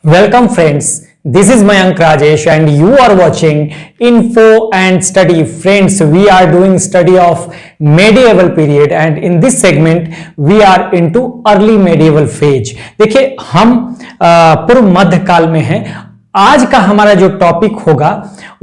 Welcome friends, this is Mayank Rajesh and you are watching Info and Study. Friends, we are doing study of medieval period and in this segment we are into early medieval phase. देखिए हम पूर्व मध्य काल में हैं। आज का हमारा जो टॉपिक होगा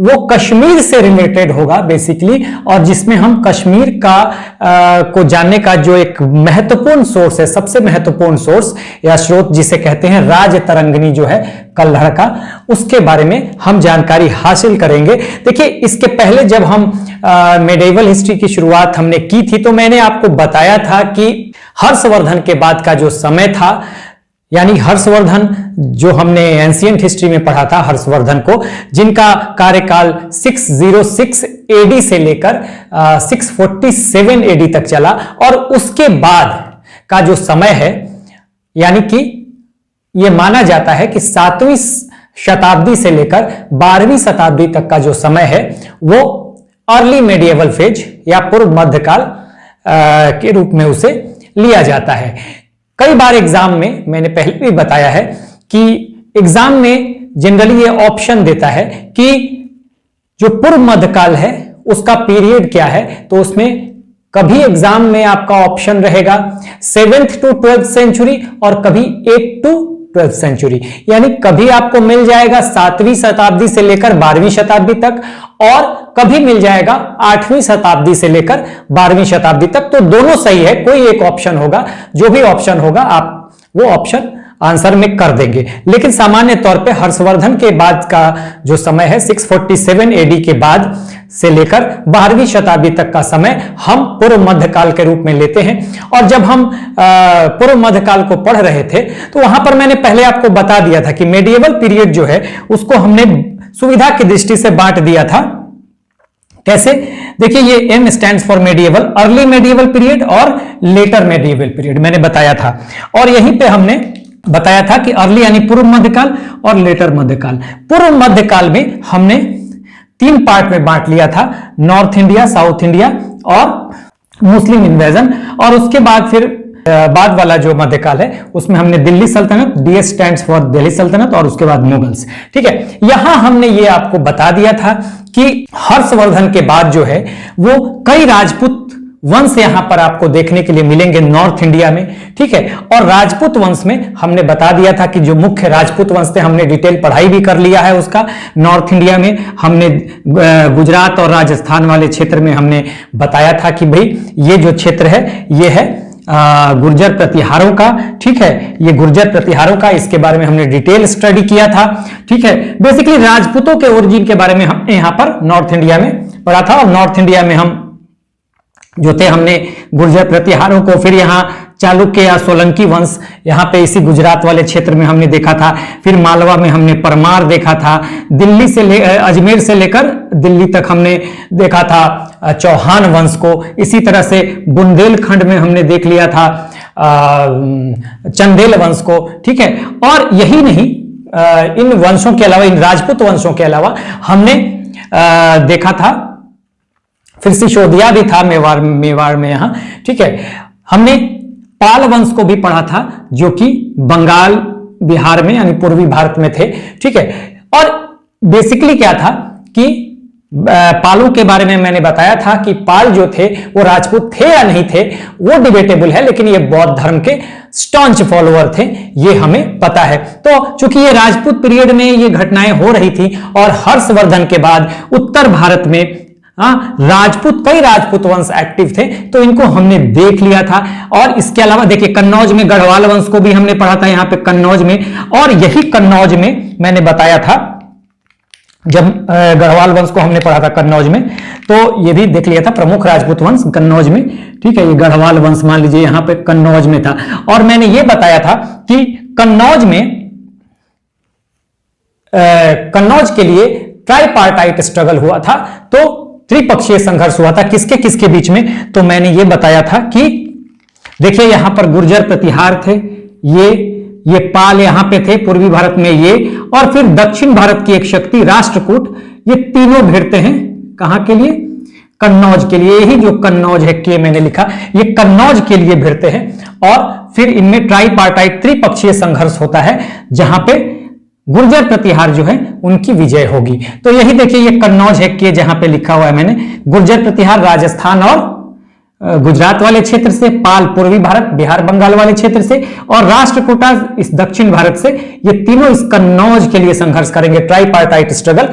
वो कश्मीर से रिलेटेड होगा बेसिकली, और जिसमें हम कश्मीर का को जानने का जो एक महत्वपूर्ण सोर्स है, सबसे महत्वपूर्ण सोर्स या स्रोत जिसे कहते हैं राज तरंगिणी जो है कल्हड़ का, उसके बारे में हम जानकारी हासिल करेंगे। देखिए इसके पहले जब हम मेडिवल हिस्ट्री की शुरुआत हमने की थी तो मैंने आपको बताया था कि हर्षवर्धन के बाद का जो समय था, यानी हर्षवर्धन जो हमने एंशिएंट हिस्ट्री में पढ़ा था, हर्षवर्धन को जिनका कार्यकाल 606 एडी से लेकर 647 एडी तक चला, और उसके बाद का जो समय है, यानी कि यह माना जाता है कि 7वीं शताब्दी से लेकर 12वीं शताब्दी तक का जो समय है वो अर्ली मेडिएवल फेज या पूर्व मध्यकाल के रूप में उसे लिया जाता है। कई बार एग्जाम में मैंने पहले भी बताया है कि एग्जाम में जनरली ये ऑप्शन देता है कि जो पूर्व मध्यकाल है उसका पीरियड क्या है, तो उसमें कभी एग्जाम में आपका ऑप्शन रहेगा 7th to 12th सेंचुरी और कभी 8th to 12th सेंचुरी, यानी कभी आपको मिल जाएगा 7वीं शताब्दी से लेकर 12वीं शताब्दी तक और कभी मिल जाएगा 8वीं शताब्दी से लेकर 12वीं शताब्दी तक। तो दोनों सही है, कोई एक ऑप्शन होगा, जो भी ऑप्शन होगा आप वो ऑप्शन आंसर में कर देंगे। लेकिन सामान्य तौर पे हर्षवर्धन के बाद का जो समय है 647 एडी के बाद से लेकर 12वीं शताब्दी तक का समय हम पूर्व मध्यकाल के रूप में लेते हैं। और जब हम पूर्व मध्यकाल को पढ़ रहे थे तो वहां पर मैंने पहले आपको बता दिया था कि मेडिएवल पीरियड जो है उसको हमने सुविधा की दृष्टि से बांट दिया था। कैसे? देखिए ये M stands for medieval, early medieval period और लेटर मेडिएवल पीरियड मैंने बताया था। और यहीं पे हमने बताया था कि अर्ली यानी पूर्व मध्यकाल और लेटर मध्यकाल। पूर्व मध्यकाल में हमने 3 पार्ट में बांट लिया था, नॉर्थ इंडिया, साउथ इंडिया और मुस्लिम इन्वेजन। और उसके बाद फिर बाद वाला जो मध्यकाल है उसमें हमने दिल्ली सल्तनत, डी स्टैंड्स फॉर दिल्ली सल्तनत, और उसके बाद मुगल्स। ठीक है, यहां हमने ये आपको बता दिया था कि हर्षवर्धन के बाद जो है वो कई राजपूत वंश यहां पर आपको देखने के लिए मिलेंगे नॉर्थ इंडिया में। ठीक है, और राजपूत वंश में हमने बता दिया था कि जो मुख्य राजपूत वंश थे, हमने डिटेल पढ़ाई भी कर लिया है उसका। नॉर्थ इंडिया में हमने गुजरात और राजस्थान वाले क्षेत्र में हमने बताया था कि भाई ये जो क्षेत्र है ये है गुर्जर प्रतिहारों का। ठीक है, ये गुर्जर प्रतिहारों का, इसके बारे में हमने डिटेल स्टडी किया था। ठीक है, बेसिकली राजपूतों के ओरिजिन के बारे में हमने यहां पर नॉर्थ इंडिया में पढ़ा था। और नॉर्थ इंडिया में हम जो थे हमने गुर्जर प्रतिहारों को, फिर यहाँ चालुक्य या सोलंकी वंश यहाँ पे इसी गुजरात वाले क्षेत्र में हमने देखा था। फिर मालवा में हमने परमार देखा था। दिल्ली से अजमेर से लेकर दिल्ली तक हमने देखा था चौहान वंश को। इसी तरह से बुंदेलखंड में हमने देख लिया था चंदेल वंश को। ठीक है, और यही नहीं, इन वंशों के अलावा, इन राजपूत वंशों के अलावा हमने देखा था, फिर सिसोदिया भी था मेवाड़ में यहाँ। ठीक है, हमने पाल वंश को भी पढ़ा था जो कि बंगाल, बिहार में यानी पूर्वी भारत में थे। ठीक है, और बेसिकली क्या था कि पालों के बारे में मैंने बताया था कि पाल जो थे वो राजपूत थे या नहीं थे वो डिबेटेबल है, लेकिन ये बौद्ध धर्म के स्टॉन्च फॉलोअर थे, ये हमें पता है। तो चूंकि ये राजपूत पीरियड में ये घटनाएं हो रही थी और हर्षवर्धन के बाद उत्तर भारत में कई राजपूत वंश एक्टिव थे, तो इनको हमने देख लिया था। और इसके अलावा देखिए कन्नौज में गढ़वाल वंश को भी हमने पढ़ा था यहाँ पे कन्नौज में। और यही कन्नौज में मैंने बताया था, जब गढ़वाल वंश को हमने पढ़ा था कन्नौज में, तो ये भी देख लिया था प्रमुख राजपूत वंश कन्नौज में। ठीक है, ये गढ़वाल वंश मान लीजिए यहाँ पे कन्नौज में था। और मैंने ये बताया था कि कन्नौज के लिए ट्राइपार्टाइट स्ट्रगल हुआ था, तो त्रिपक्षीय संघर्ष हुआ था किसके किसके बीच में। तो मैंने ये बताया था कि देखिए यहां पर गुर्जर प्रतिहार थे, ये पाल यहां पे थे पूर्वी भारत में ये, और फिर दक्षिण भारत की एक शक्ति राष्ट्रकूट, ये तीनों भिड़ते हैं कहां के लिए? कन्नौज के लिए। यही जो कन्नौज है के मैंने लिखा, ये कन्नौज के लिए भिड़ते हैं। और फिर इनमें ट्राइपार्टाइट त्रिपक्षीय संघर्ष होता है, जहां पे गुर्जर प्रतिहार जो है उनकी विजय होगी। तो यही देखिए ये कन्नौज है कि जहां पे लिखा हुआ है मैंने, गुर्जर प्रतिहार राजस्थान और गुजरात वाले क्षेत्र से, पाल पूर्वी भारत बिहार बंगाल वाले क्षेत्र से, और राष्ट्रकूटा इस दक्षिण भारत से। ये तीनों इस कन्नौज के लिए संघर्ष करेंगे, ट्राइपार्टाइट स्ट्रगल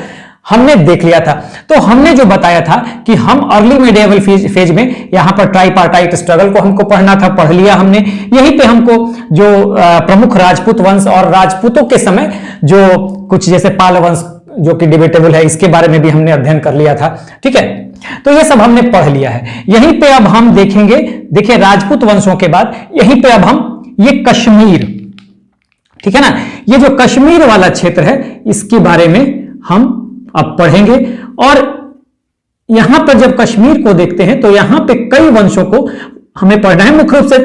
हमने देख लिया था। तो हमने जो बताया था कि हम अर्ली मेडिएवल फेज में यहां पर ट्राइपार्टाइट स्ट्रगल को हमको पढ़ना था, पढ़ लिया हमने। यहीं पे हमको जो प्रमुख राजपूत वंश और राजपूतों के समय जो कुछ जैसे पाल वंश जो कि डिबेटेबल है, इसके बारे में भी हमने अध्ययन कर लिया था। ठीक है, तो ये सब हमने पढ़ लिया है। यहीं पे अब हम देखेंगे, देखिए राजपूत वंशों के बाद यहीं पे अब हम ये कश्मीर, ठीक है ना, ये जो कश्मीर वाला क्षेत्र है इसके बारे में हम अब पढ़ेंगे। और यहां पर जब कश्मीर को देखते हैं तो यहां पे कई वंशों को हमें पढ़ना है। मुख्य रूप से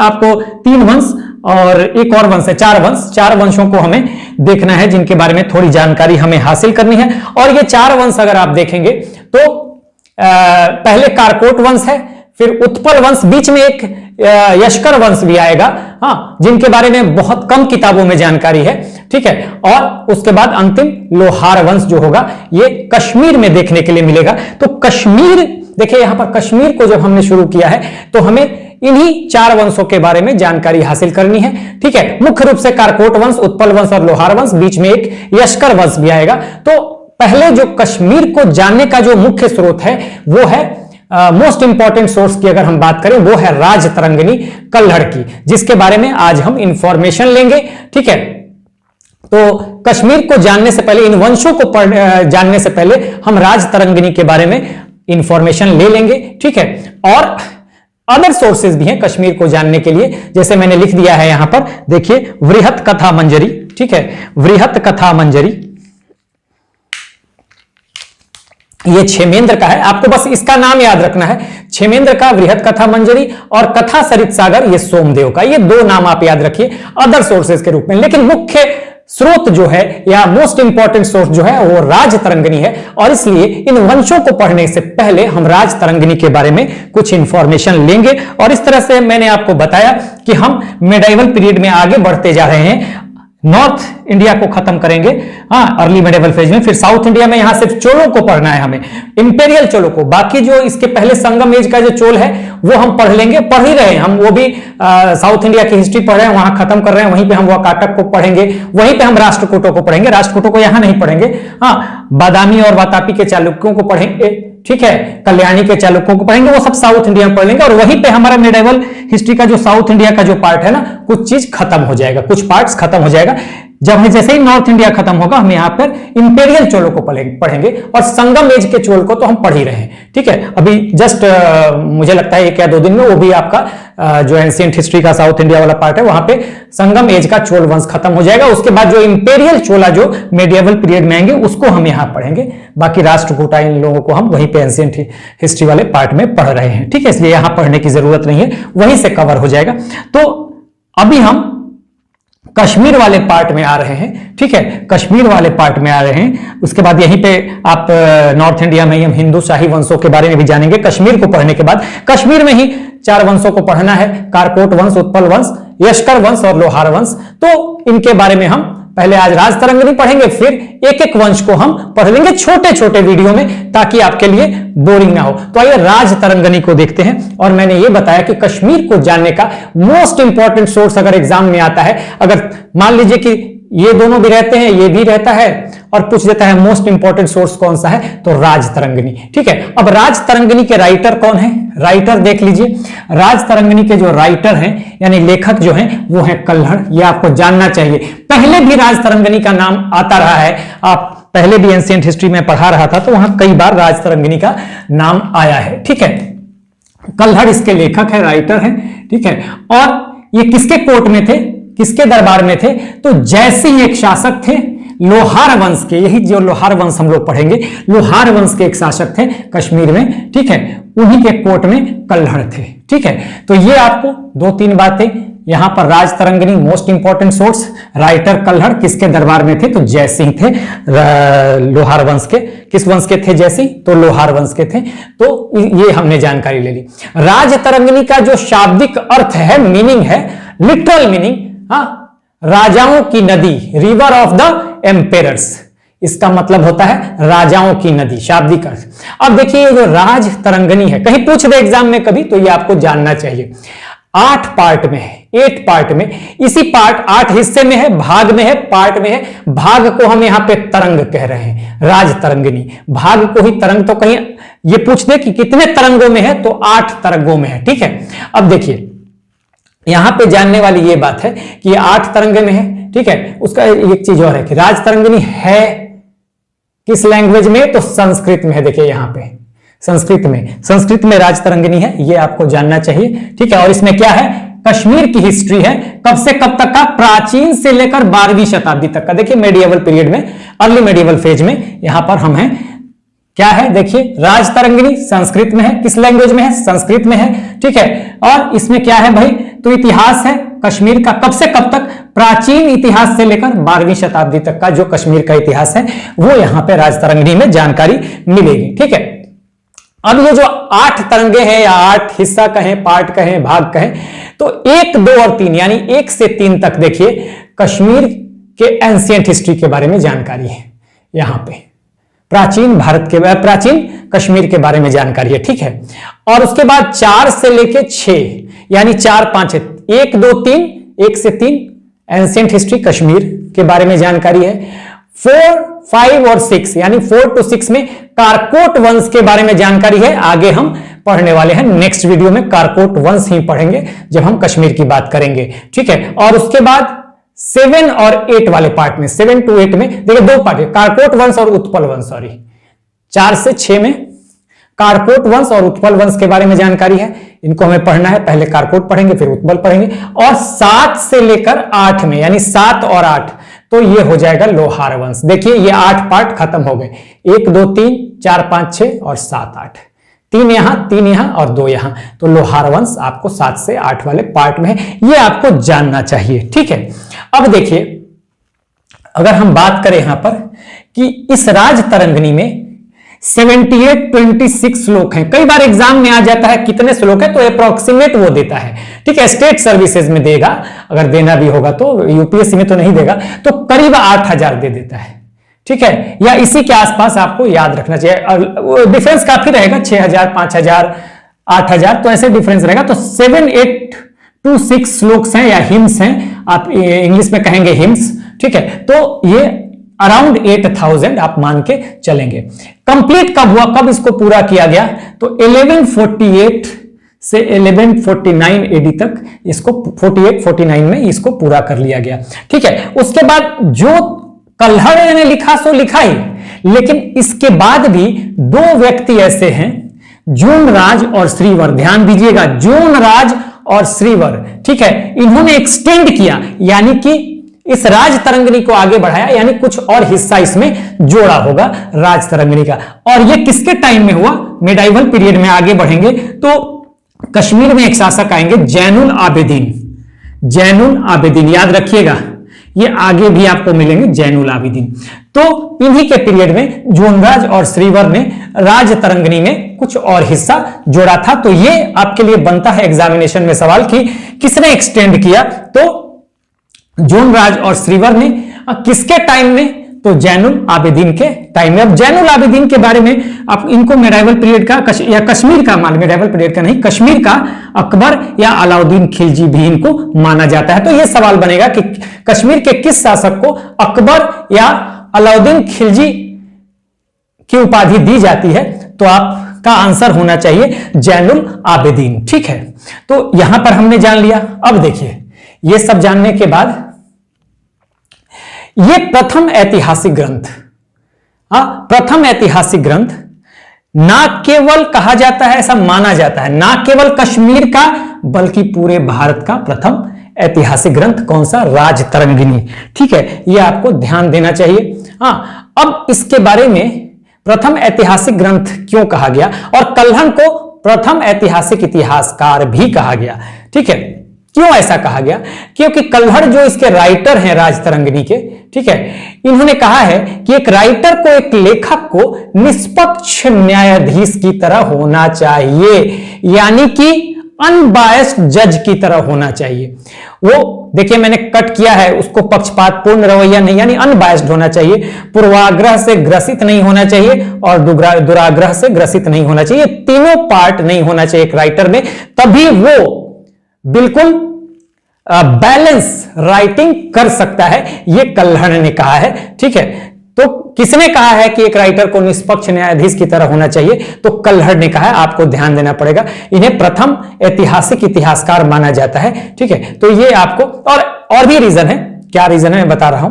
आपको 3 वंश और एक और वंश है, 4 वंश, 4 वंशों को हमें देखना है जिनके बारे में थोड़ी जानकारी हमें हासिल करनी है। और ये 4 वंश अगर आप देखेंगे तो पहले कारकोट वंश है, फिर उत्पल वंश, बीच में एक यशकर वंश भी आएगा, हाँ, जिनके बारे में बहुत कम किताबों में जानकारी है। ठीक है, और उसके बाद अंतिम लोहार वंश जो होगा ये कश्मीर में देखने के लिए मिलेगा। तो कश्मीर देखिए, यहां पर कश्मीर को जब हमने शुरू किया है तो हमें इन्हीं 4 वंशों के बारे में जानकारी हासिल करनी है। ठीक है, मुख्य रूप से कारकोट वंश, उत्पल वंश और लोहार वंश, बीच में एक यशकर वंश भी आएगा। तो पहले जो कश्मीर को जानने का जो मुख्य स्रोत है वो है मोस्ट इंपॉर्टेंट सोर्स की अगर हम बात करें वो है राजतरंगिणी कल्हड़ की, जिसके बारे में आज हम इंफॉर्मेशन लेंगे। ठीक है, तो कश्मीर को जानने से पहले, इन वंशों को जानने से पहले हम राजतरंगिणी के बारे में इंफॉर्मेशन ले लेंगे। ठीक है, और अदर सोर्सेज भी हैं कश्मीर को जानने के लिए, जैसे मैंने लिख दिया है यहां पर, देखिए वृहत कथा मंजरी। ठीक है, वृहत कथा मंजरी ये क्षेमेंद्र का है, आपको बस इसका नाम याद रखना है, क्षेमेंद्र का वृहत कथा मंजरी, और कथा सरित सागर ये सोमदेव का। ये 2 नाम आप याद रखिए अदर सोर्सेज के रूप में। लेकिन मुख्य स्रोत जो है या मोस्ट इंपॉर्टेंट सोर्स जो है वो राजतरंगिणी है, और इसलिए इन वंशों को पढ़ने से पहले हम राजतरंगिणी के बारे में कुछ इंफॉर्मेशन लेंगे। और इस तरह से मैंने आपको बताया कि हम मेडाइवल पीरियड में आगे बढ़ते जा रहे हैं। नॉर्थ इंडिया को खत्म करेंगे हाँ अर्ली मेडिएवल फेज में, फिर साउथ इंडिया में यहां सिर्फ चोलों को पढ़ना है हमें, इंपेरियल चोलों को। बाकी जो इसके पहले संगम एज का जो चोल है वो हम पढ़ लेंगे, पढ़ ही रहे हैं हम, वो भी साउथ इंडिया की हिस्ट्री पढ़ रहे हैं, वहां खत्म कर रहे हैं। वहीं पे हम वाकाटक को पढ़ेंगे, वहीं पे हम राष्ट्रकूटों को पढ़ेंगे, राष्ट्रकूटों को यहां नहीं पढ़ेंगे, हाँ बादामी और वातापी के चालुक्यों को पढ़ेंगे। ठीक है, कल्याणी के चालुक्यों को पढ़ेंगे, वो सब साउथ इंडिया में पढ़ लेंगे। और वहीं पे हमारा मेडिएवल हिस्ट्री का जो साउथ इंडिया का जो पार्ट है ना, कुछ चीज खत्म हो जाएगा, कुछ पार्ट्स खत्म हो जाएगा। जब हम जैसे ही नॉर्थ इंडिया खत्म होगा हम यहां पर इंपेरियल चोलों को पढ़ेंगे, और संगम एज के चोल को तो हम पढ़ ही रहे हैं। ठीक है, अभी जस्ट मुझे लगता है 1 या 2 दिन में वो भी आपका जो एंशिएंट हिस्ट्री का साउथ इंडिया वाला पार्ट है वहां पे संगम एज का चोल वंश खत्म हो जाएगा। उसके बाद जो इंपेरियल चोला जो मेडिएवल पीरियड में आएंगे उसको हम यहां पढ़ेंगे। बाकी राष्ट्रकूटा इन लोगों को हम वहीं पे एंशिएंट हिस्ट्री वाले पार्ट में पढ़ रहे हैं। ठीक है, इसलिए यहां पढ़ने की जरूरत नहीं है, वहीं से कवर हो जाएगा। तो अभी हम कश्मीर वाले पार्ट में आ रहे हैं। ठीक है, कश्मीर वाले पार्ट में आ रहे हैं। उसके बाद यहीं पे आप नॉर्थ इंडिया में ही हम हिंदू शाही वंशों के बारे में भी जानेंगे। कश्मीर को पढ़ने के बाद कश्मीर में ही 4 वंशों को पढ़ना है, कारकोट वंश, उत्पल वंश, यशकर वंश और लोहार वंश। तो इनके बारे में हम पहले आज राजतरंगिणी पढ़ेंगे, फिर एक एक वंश को हम पढ़ लेंगे छोटे छोटे वीडियो में, ताकि आपके लिए बोरिंग ना हो। तो आइए राजतरंगिणी को देखते हैं। और मैंने ये बताया कि कश्मीर को जानने का मोस्ट इंपॉर्टेंट सोर्स अगर एग्जाम में आता है, अगर मान लीजिए कि ये दोनों भी रहते हैं, ये भी रहता है, और पूछ देता है मोस्ट इंपॉर्टेंट सोर्स कौन सा है, तो राजतरंगिणी। ठीक है, अब राजतरंगिणी के राइटर कौन है, राइटर देख लीजिए। राजतरंगिणी के जो राइटर हैं यानी लेखक जो हैं वो हैं कल्हड़, ये आपको जानना चाहिए। पहले भी राजतरंगिणी का नाम आता रहा है, आप पहले भी एंशिएंट हिस्ट्री में पढ़ा रहा था तो वहां कई बार राजतरंगिणी का नाम आया है। ठीक है, कल्हड़ इसके लेखक है, राइटर है। ठीक है, और ये किसके कोर्ट में थे, किसके दरबार में थे, तो जयसिंह एक शासक थे लोहार वंश के। यही जो लोहार वंश हम लोग पढ़ेंगे, लोहार वंश के एक शासक थे कश्मीर में। ठीक है, उन्हीं के कोर्ट में कल्हड़ थे। ठीक है, तो ये आपको 2-3 बातें यहां पर Rajatarangini most important source, writer Kalhana, किसके दरबार में थे, तो जयसिंह थे लोहार वंश के। किस वंश के थे जयसिंह, तो लोहार वंश के थे। तो ये हमने जानकारी ले ली। राजतरंगिणी का जो शाब्दिक अर्थ है, मीनिंग है, लिटरल मीनिंग, हाँ, राजाओं की नदी, रिवर ऑफ द एम्पेरर्स, इसका मतलब होता है राजाओं की नदी, शाब्दिक अर्थ। अब देखिए ये जो राज तरंगिणी है, कहीं पूछ दे एग्जाम में कभी तो ये आपको जानना चाहिए। 8 पार्ट में है, 8 पार्ट में, इसी पार्ट 8 हिस्से में है, भाग में है, पार्ट में है। भाग को हम यहां पे तरंग कह रहे हैं, राज तरंगिणी। भाग को ही तरंग, तो कहीं ये पूछ दे कि कितने तरंगों में है, तो 8 तरंगों में है। ठीक है, अब देखिए यहां पे जानने वाली ये बात है कि ये 8 तरंगे में है। ठीक है, उसका एक चीज और है कि राज तरंगिणी है किस लैंग्वेज में, तो संस्कृत में है। देखिए यहां पे संस्कृत में राज तरंगिणी है, ये आपको जानना चाहिए। ठीक है, और इसमें क्या है, कश्मीर की हिस्ट्री है, कब से कब तक का, प्राचीन से लेकर 12वीं शताब्दी तक का। देखिए मेडिएवल पीरियड में, अर्ली मेडिएवल फेज में यहां पर हम हैं। क्या है, देखिए राज तरंगिणी संस्कृत में है, किस लैंग्वेज में है, संस्कृत में है। ठीक है, और इसमें क्या है भाई, तो इतिहास है कश्मीर का, कब से कब तक, प्राचीन इतिहास से लेकर 12वीं शताब्दी तक का जो कश्मीर का इतिहास है वो यहां पे राज तरंगिणी में जानकारी मिलेगी। ठीक है, अब ये जो 8 तरंगे हैं या 8 हिस्सा कहें, पार्ट कहें, भाग कहें, तो 1, 2 और 3 यानी 1 से 3 तक देखिए कश्मीर के एंशिएंट हिस्ट्री के बारे में जानकारी है। यहां पे प्राचीन भारत के, प्राचीन कश्मीर के बारे में जानकारी है। ठीक है, और उसके बाद 4 से लेके 6 यानी 4, 5, 1, 2, 3, 1 से 3 एंशिएंट हिस्ट्री कश्मीर के बारे में जानकारी है। 4, 5 और 6 यानी 4 to 6 में कारकोट वंश के बारे में जानकारी है। आगे हम पढ़ने वाले हैं, नेक्स्ट वीडियो में कारकोट वंश ही पढ़ेंगे जब हम कश्मीर की बात करेंगे। ठीक है, और उसके बाद 7 और 8 वाले पार्ट में, 7 to 8 में देखिए 2 पार्ट है, कारकोट वंश और उत्पल वंश। 4 से 6 में कारकोट वंश और उत्पल वंश के बारे में जानकारी है, इनको हमें पढ़ना है। पहले कारकोट पढ़ेंगे फिर उत्पल पढ़ेंगे। और 7 से लेकर 8 में यानी 7 और 8 तो ये हो जाएगा लोहार वंश। देखिए ये 8 पार्ट खत्म हो गए, 1, 2, 3, 4, 5, 6 और 7, 8, 3 यहां और 2 यहां, तो लोहार वंश आपको 7 से 8 वाले पार्ट में है, ये आपको जानना चाहिए। ठीक है, अब देखिए अगर हम बात करें यहां पर कि इस राज तरंगिणी में 78, 26 श्लोक हैं। कई बार एग्जाम में आ जाता है कितने श्लोक है, तो अप्रोक्सीमेट वो देता है। ठीक है, स्टेट सर्विसेज में देगा, अगर देना भी होगा तो, यूपीएससी में तो नहीं देगा, तो करीब 8000 दे देता है। ठीक है, या इसी के आसपास आपको याद रखना चाहिए। डिफरेंस काफी रहेगा, 6000, 5000, 8000, तो ऐसे डिफरेंस रहेगा। तो 7, 8 to 6 श्लोक्स हैं या हिम्स हैं, आप इंग्लिश में कहेंगे हिम्स। ठीक है, तो ये अराउंड 8000 आप मान के चलेंगे। कंप्लीट कब हुआ, कब इसको पूरा किया गया, तो 1148 से 1149 एडी तक इसको 48-49 में इसको पूरा कर लिया गया। ठीक है, उसके बाद जो कल्हड़ ने लिखा सो लिखा ही, लेकिन इसके बाद भी 2 व्यक्ति ऐसे हैं, जूनराज और श्रीवर। ध्यान दीजिएगा, जूनराज और श्रीवर। ठीक है, इन्होंने एक्सटेंड किया यानी कि इस राज तरंगिणी को आगे बढ़ाया, यानी कुछ और हिस्सा इसमें जोड़ा होगा राज तरंगिणी का। और ये किसके टाइम में हुआ, मेडाइवल पीरियड में आगे बढ़ेंगे तो कश्मीर में एक शासक आएंगे, जैनुल आबिदीन। जैनुल आबिदीन याद रखिएगा, ये आगे भी आपको मिलेंगे, जैनुल आबिदीन। तो इन्हीं के पीरियड में जूनराज और श्रीवर ने राज तरंगिणी में कुछ और हिस्सा जोड़ा था। तो ये आपके लिए बनता है एग्जामिनेशन में सवाल कि किसने एक्सटेंड किया, तो जूनराज और श्रीवर ने। किसके टाइम में, तो जैनुल आबिदीन के टाइम में। अब जैनुल आबिदीन के बारे में आप इनको मेडाइवल पीरियड का या कश्मीर का मान, मेडाइवल पीरियड का नहीं, कश्मीर का अकबर या अलाउद्दीन खिलजी भी इनको माना जाता है। तो यह सवाल बनेगा कि कश्मीर के किस शासक को अकबर या अलाउद्दीन खिलजी की उपाधि दी जाती है, तो आपका आंसर होना चाहिए जैनुल आबिदीन। ठीक है, तो यहां पर हमने जान लिया। अब देखिए ये सब जानने के बाद ये प्रथम ऐतिहासिक ग्रंथ, प्रथम ऐतिहासिक ग्रंथ ना केवल कहा जाता है, ऐसा माना जाता है, ना केवल कश्मीर का बल्कि पूरे भारत का प्रथम ऐतिहासिक ग्रंथ कौन सा, राज तरंगिणी। ठीक है, ये आपको ध्यान देना चाहिए। अब इसके बारे में प्रथम ऐतिहासिक ग्रंथ क्यों कहा गया, और कल्हड़ को प्रथम ऐतिहासिक इतिहासकार भी कहा गया। ठीक है, क्यों ऐसा कहा गया, क्योंकि कल्हड़ जो इसके राइटर हैं राज तरंगिणी के, ठीक है, इन्होंने कहा है कि एक राइटर को, एक लेखक को निष्पक्ष न्यायाधीश की तरह होना चाहिए, यानी कि अनबायस्ड जज की तरह होना चाहिए। वो देखिए मैंने कट किया है, उसको पक्षपातपूर्ण रवैया नहीं, यानी अनबायस्ड होना चाहिए, पूर्वाग्रह से ग्रसित नहीं होना चाहिए और दुराग्रह से ग्रसित नहीं होना चाहिए। तीनों पार्ट नहीं होना चाहिए एक राइटर में, तभी वो बिल्कुल बैलेंस राइटिंग कर सकता है, ये कल्हड़ ने कहा है। ठीक है, तो किसने कहा है कि एक राइटर को निष्पक्ष न्यायाधीश की तरह होना चाहिए? तो कल्हड़ ने कहा है, आपको ध्यान देना पड़ेगा। इन्हें प्रथम ऐतिहासिक इतिहासकार माना जाता है। ठीक है, तो ये आपको और भी रीजन है, क्या रीजन है मैं बता रहा हूं।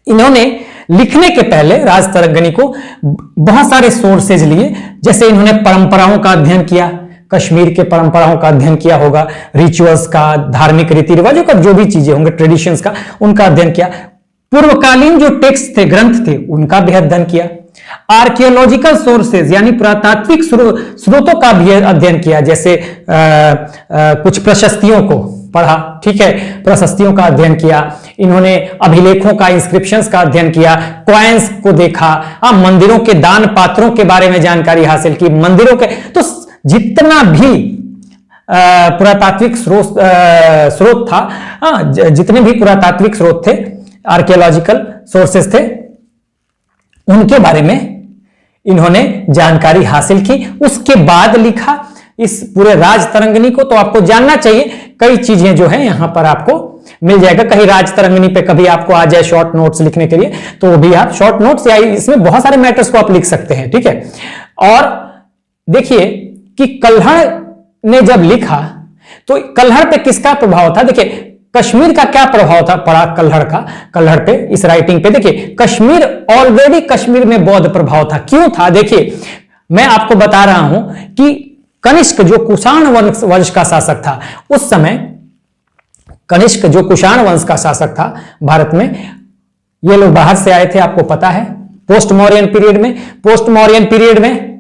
इन्होंने लिखने के पहले राजतरंगिणी को बहुत सारे सोर्सेज लिए, जैसे इन्होंने परंपराओं का अध्ययन किया, कश्मीर के परंपराओं का अध्ययन किया होगा, रिचुअल्स का, धार्मिक रीति रिवाजों का, जो भी चीजें होंगे, ट्रेडिशंस का, उनका अध्ययन किया। पूर्वकालीन जो टेक्स्ट थे, ग्रंथ थे, उनका भी अध्ययन किया। आर्कियोलॉजिकल सोर्सेज यानी पुरातात्विक स्रोतों का भी अध्ययन किया, जैसे कुछ प्रशस्तियों को पढ़ा। ठीक है, प्रशस्तियों का अध्ययन किया। इन्होंने अभिलेखों का, इंस्क्रिप्शंस का अध्ययन किया, कॉइन्स को देखा, मंदिरों के दान पात्रों के बारे में जानकारी हासिल की, मंदिरों के, तो जितना भी पुरातात्विक स्रोत था, जितने भी पुरातात्विक स्रोत थे, आर्कियोलॉजिकल सोर्सेस थे, उनके बारे में इन्होंने जानकारी हासिल की, उसके बाद लिखा इस पूरे राजतरंगिणी को। तो आपको जानना चाहिए, कई चीजें जो है यहां पर आपको मिल जाएगा। कहीं राजतरंगिणी पे कभी आपको आ जाए शॉर्ट नोट्स लिखने के लिए, तो वो भी आप शॉर्ट नोट्स या इसमें बहुत सारे मैटर्स को आप लिख सकते हैं। ठीक है, और देखिए कि कल्हड़ ने जब लिखा तो कल्हड़ पे किसका प्रभाव था? देखिए कश्मीर का क्या प्रभाव था पड़ा कल्हड़ पे, इस राइटिंग पे। देखिए कश्मीर, ऑलरेडी कश्मीर में बौद्ध प्रभाव था। क्यों था? देखिए मैं आपको बता रहा हूं कि कनिष्क जो कुषाण वंश का शासक था उस समय, कनिष्क जो कुषाण वंश का शासक था भारत में, ये लोग बाहर से आए थे, आपको पता है, पोस्ट मौर्यन पीरियड में। पोस्ट मौर्यन पीरियड में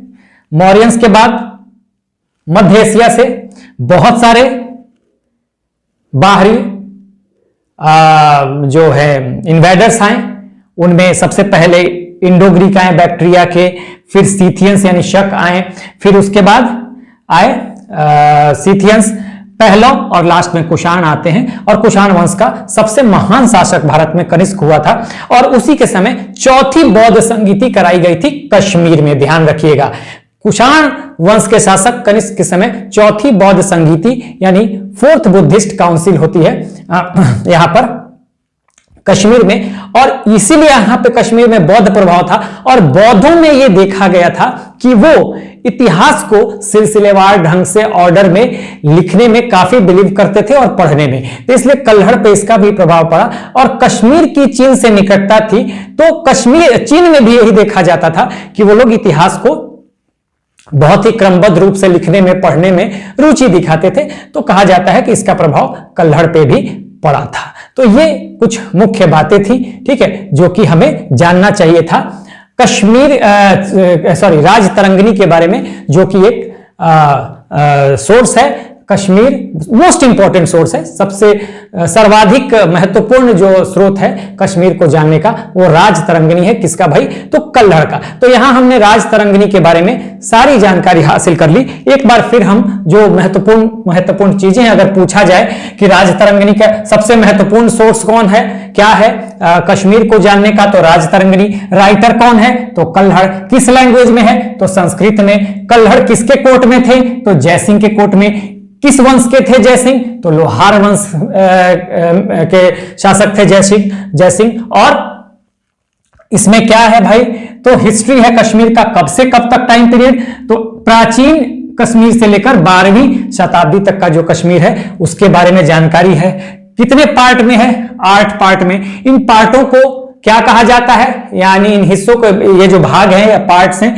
मौर्यंस के बाद मध्य एशिया से बहुत सारे बाहरी जो है इन्वेडर्स आए। उनमें सबसे पहले इंडो ग्रीक आए, बैक्टीरिया के, फिर सीथियंस यानी शक आए, फिर उसके बाद आए सीथियंस, पहलो, और लास्ट में कुषाण आते हैं। और कुषाण वंश का सबसे महान शासक भारत में कनिष्क हुआ था, और उसी के समय चौथी बौद्ध संगीति कराई गई थी कश्मीर में। ध्यान रखिएगा, कुषाण वंश के शासक कनिष्क के समय चौथी बौद्ध संगीति यानी फोर्थ बुद्धिस्ट काउंसिल होती है यहां पर कश्मीर में, और इसीलिए यहां पे कश्मीर में बौद्ध प्रभाव था। और बौद्धों में यह देखा गया था कि वो इतिहास को सिलसिलेवार ढंग से ऑर्डर में लिखने में काफी बिलीव करते थे और पढ़ने में, तो इसलिए कल्हड़ पे इसका भी प्रभाव पड़ा। और कश्मीर की चीन से निकटता थी, तो कश्मीर, चीन में भी यही देखा जाता था कि वो लोग इतिहास को बहुत ही क्रमबद्ध रूप से लिखने में, पढ़ने में रुचि दिखाते थे। तो कहा जाता है कि इसका प्रभाव कल्हड़ पे भी पड़ा था। तो ये कुछ मुख्य बातें थी, ठीक है, जो कि हमें जानना चाहिए था कश्मीर राजतरंगिणी के बारे में, जो कि एक सोर्स है, कश्मीर मोस्ट इंपॉर्टेंट सोर्स है, सबसे सर्वाधिक महत्वपूर्ण जो स्रोत है कश्मीर को जानने का, वो राजतरंगिणी है। किसका भाई? तो कल्हड़ का। तो यहां हमने राजतरंगिणी के बारे में सारी जानकारी हासिल कर ली। एक बार फिर हम जो महत्वपूर्ण चीजें हैं, अगर पूछा जाए कि राजतरंगिणी का सबसे महत्वपूर्ण सोर्स कौन है, क्या है कश्मीर को जानने का, तो राजतरंगिणी। राइटर कौन है? तो कल्हड़। किस लैंग्वेज में है? तो संस्कृत में। कल्हड़ किसके कोर्ट में थे? तो जयसिंह के कोर्ट में। किस वंश के थे जयसिंह? तो लोहार वंश के शासक थे जयसिंह। और इसमें क्या है भाई? तो हिस्ट्री है कश्मीर का, कब से कब तक टाइम पीरियड, तो प्राचीन कश्मीर से लेकर 12वीं शताब्दी तक का जो कश्मीर है उसके बारे में जानकारी है। कितने पार्ट में है? 8 पार्ट में। इन पार्टों को क्या कहा जाता है? यानी इन हिस्सों को, ये जो भाग है या पार्ट्स हैं,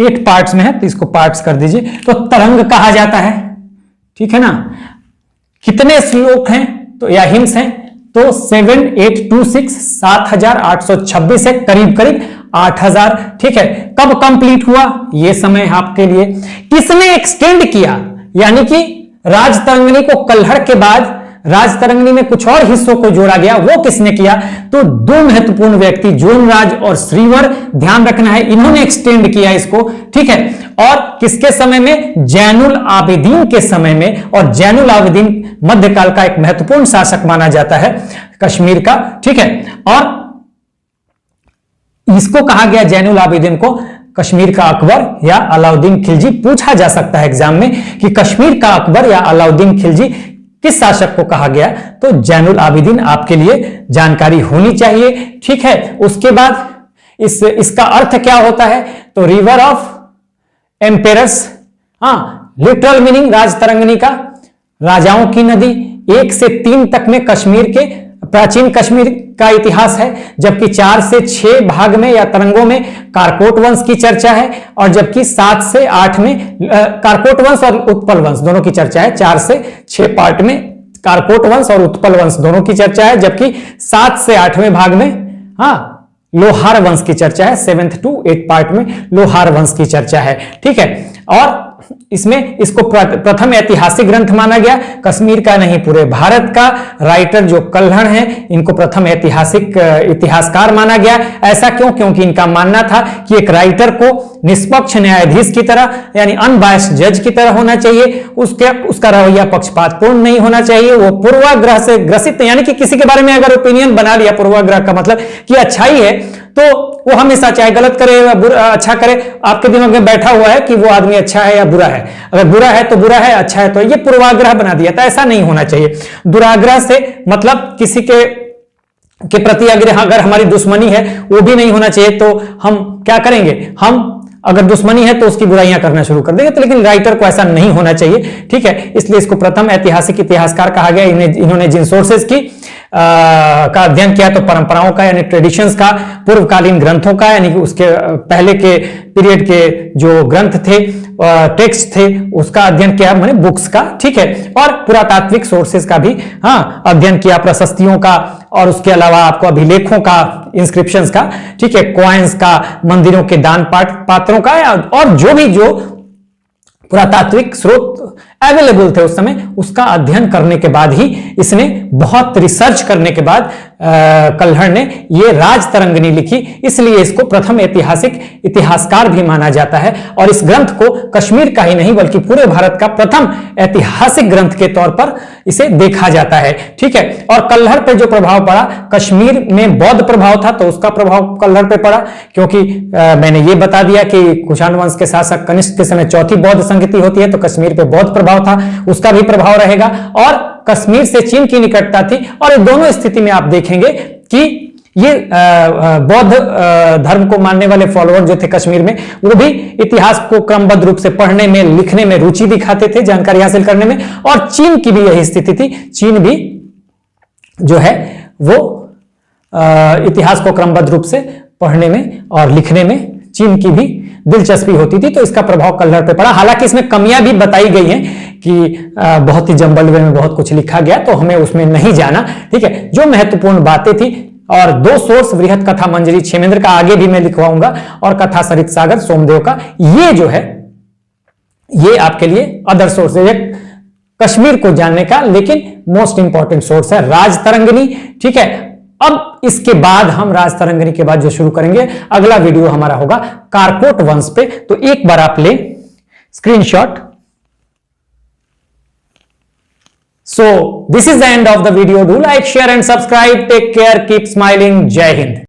8 पार्ट्स में है, तो इसको पार्ट्स कर दीजिए। तो तरंग कहा जाता है, ठीक है ना। कितने श्लोक हैं तो या हिम्स हैं? तो 7826, 7826 है, करीब 8000। ठीक है, कब कंप्लीट हुआ ये समय आपके लिए। किसने एक्सटेंड किया? यानी कि राजतरंगिणी को कल्हड़ के बाद राजतरंगिणी में कुछ और हिस्सों को जोड़ा गया, वो किसने किया? तो दो महत्वपूर्ण व्यक्ति जोनराज और श्रीवर, ध्यान रखना है, इन्होंने एक्सटेंड किया इसको, ठीक है। और किसके समय में? जैनुल आबिदीन के समय में। और जैनुल आबिदीन मध्यकाल का एक महत्वपूर्ण शासक माना जाता है कश्मीर का, ठीक है। और इसको कहा गया, जैनुल आबिदीन को, कश्मीर का अकबर या अलाउद्दीन खिलजी। पूछा जा सकता है एग्जाम में कि कश्मीर का अकबर या अलाउद्दीन खिलजी किस शासक को कहा गया? तो जैनुल आबिदीन आपके लिए जानकारी होनी चाहिए, ठीक है। उसके बाद इसका अर्थ क्या होता है? तो river of emperors, literal meaning Rajatarangini का राजाओं की नदी। 1 से 3 तक में कश्मीर के, प्राचीन कश्मीर का इतिहास है, जबकि 4 से 6 भाग में या तरंगों में कारकोट वंश की चर्चा है, और जबकि 7 से 8 में कारकोट वंश और उत्पल वंश दोनों की चर्चा है। 4 से 6 पार्ट में कारकोट वंश और उत्पल वंश दोनों की चर्चा है, जबकि 7 से 8वें भाग में लोहार वंश की चर्चा है। 7th to 8th पार्ट में लोहार वंश की चर्चा है, ठीक है। और इसमें इसको प्रथम ऐतिहासिक ग्रंथ माना गया, कश्मीर का नहीं पूरे भारत का। राइटर जो कल्हड़ हैं, इनको प्रथम ऐतिहासिक इतिहासकार माना गया। ऐसा क्यों? क्योंकि इनका मानना था कि एक राइटर को निष्पक्ष न्यायाधीश की तरह, यानी अनबायस्ड जज की तरह होना चाहिए, उसका रवैया पक्षपातपूर्ण नहीं होना चाहिए, वो पूर्वाग्रह से ग्रसित, यानी कि किसी के बारे में अगर ओपिनियन बना लिया, पूर्वाग्रह का मतलब कि अच्छाई है, तो वो हमेशा चाहे गलत करे या अच्छा करे, आपके दिमाग में बैठा हुआ है कि वो आदमी अच्छा है या बुरा है। अगर बुरा है तो बुरा है, अच्छा है तो, ये पूर्वाग्रह बना दिया था। ऐसा नहीं होना चाहिए। दुराग्रह से मतलब किसी के प्रति अगर हमारी दुश्मनी है, वो भी नहीं होना चाहिए। तो हम क्या करेंगे? हम अगर दुश्मनी है तो उसकी बुराइयां करना शुरू कर देंगे। तो लेकिन राइटर को ऐसा नहीं होना चाहिए, ठीक है। इसलिए इसको प्रथम ऐतिहासिक इतिहासकार कहा गया। इन्होंने जिन सोर्सेज की का अध्ययन किया, तो परंपराओं का यानी ट्रेडिशंस का, पूर्वकालीन ग्रंथों का यानी कि उसके पहले के पीरियड के जो ग्रंथ थे, टेक्स्ट थे, उसका अध्ययन किया, माने बुक्स का, ठीक है। और पुरातात्विक सोर्सेज का भी अध्ययन किया, प्रशस्तियों का, और उसके अलावा आपको अभिलेखों का, इंस्क्रिप्शंस का, ठीक है, कॉइन्स का, मंदिरों के दान पात्रों का, और जो पुरातात्विक स्रोत अवेलेबल थे उस समय, उसका अध्ययन करने के बाद ही इसने बहुत रिसर्च करने के बाद कल्हड़ ने ये राजतरंगिणी लिखी। इसलिए इसको प्रथम ऐतिहासिक इतिहासकार भी माना जाता है। और इस ग्रंथ को कश्मीर का ही नहीं बल्कि पूरे भारत का प्रथम ऐतिहासिक ग्रंथ के तौर पर इसे देखा जाता है, ठीक है। और कल्हड़ पर जो प्रभाव पड़ा, कश्मीर में बौद्ध प्रभाव था तो उसका प्रभाव कल्हड़ पे पड़ा, क्योंकि मैंने ये बता दिया कि कुषाण वंश के शासक कनिष्क के समय चौथी बौद्ध संगति होती है, तो कश्मीर पे बौद्ध प्रभाव था, उसका भी प्रभाव रहेगा। और कश्मीर से चीन की निकटता थी, और ये दोनों स्थिति में आप देखेंगे कि ये बौद्ध धर्म को मानने वाले फॉलोअर जो थे कश्मीर में, वो भी इतिहास को क्रमबद्ध रूप से पढ़ने में, लिखने में रुचि दिखाते थे, जानकारी हासिल करने में। और चीन की भी यही स्थिति थी। चीन भी जो है वो इतिहास को क्रमबद्ध रूप से पढ़ने में और लिखने में चीन की भी दिलचस्पी होती थी। तो इसका प्रभाव कल्हड़ पे पड़ा। हालांकि इसमें कमियां भी बताई गई हैं कि बहुत ही जंबल वे में बहुत कुछ लिखा गया, तो हमें उसमें नहीं जाना, ठीक है। जो महत्वपूर्ण बातें थी, और 2 सोर्स, वृहत कथा मंजरी क्षेमेंद्र का आगे भी मैं लिखवाऊंगा, और कथा सरित सागर सोमदेव का, ये जो है ये आपके लिए अदर सोर्स है, कश्मीर को जानने का लेकिन मोस्ट इंपॉर्टेंट सोर्स है राजतरंगिणी, ठीक है। अब इसके बाद हम राजतरंगिणी के बाद जो शुरू करेंगे, अगला वीडियो हमारा होगा कारकोट वंश पे। तो एक बार आप ले screenshot. So this is the end of the video. Do like, share and subscribe. Take care. Keep smiling. Jai Hind.